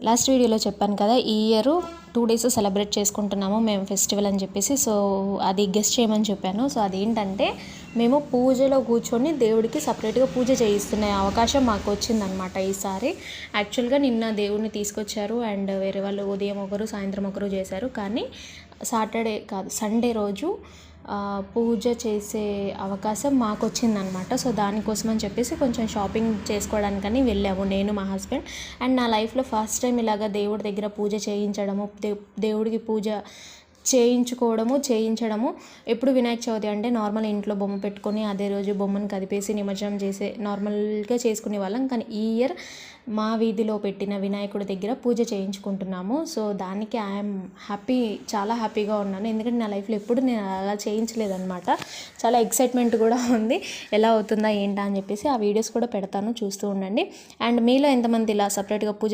Last వీడియోలో చెప్పాను కదా, ఈ ఇయర్ 2 days సెలబ్రేట్ చేసుకుంటున్నాము మేము ఫెస్టివల్ అని చెప్పేసి. సో అది గెస్ట్ చేయమని చెప్పాను. సో అదేంటంటే మేము పూజలో కూర్చొని దేవుడికి సపరేట్గా పూజ చేయిస్తున్న అవకాశం మాకు వచ్చిందనమాట ఈసారి. యాక్చువల్గా నిన్న దేవుడిని తీసుకొచ్చారు అండ్ వేరే వాళ్ళు ఉదయం ఒకరు సాయంత్రం ఒకరు చేశారు. కానీ సండే రోజు పూజ చేసే అవకాశం మాకు వచ్చిందనమాట. సో దానికోసమని చెప్పేసి కొంచెం షాపింగ్ చేసుకోవడానికని వెళ్ళాము నేను, మా హస్బెండ్. అండ్ నా లైఫ్లో ఫస్ట్ టైం ఇలాగ దేవుడి దగ్గర పూజ చేయించడము, దేవుడికి పూజ చేయించడము. ఎప్పుడు వినాయక చవితి అంటే నార్మల్ ఇంట్లో బొమ్మ పెట్టుకొని అదే రోజు బొమ్మను కదిపేసి నిమజ్జనం చేసే నార్మల్గా చేసుకునే వాళ్ళం. కానీ ఈ ఇయర్ మా వీధిలో పెట్టిన వినాయకుడి దగ్గర పూజ చేయించుకుంటున్నాము. సో దానికి ఐఎమ్ హ్యాపీ, చాలా హ్యాపీగా ఉన్నాను. ఎందుకంటే నా లైఫ్లో ఎప్పుడు నేను అలా చేయించలేదన్నమాట. చాలా ఎక్సైట్మెంట్ కూడా ఉంది, ఎలా అవుతుందా ఏంటా అని చెప్పేసి. ఆ వీడియోస్ కూడా పెడతాను, చూస్తూ ఉండండి. అండ్ మీలో ఎంతమంది ఇలా సపరేట్గా పూజ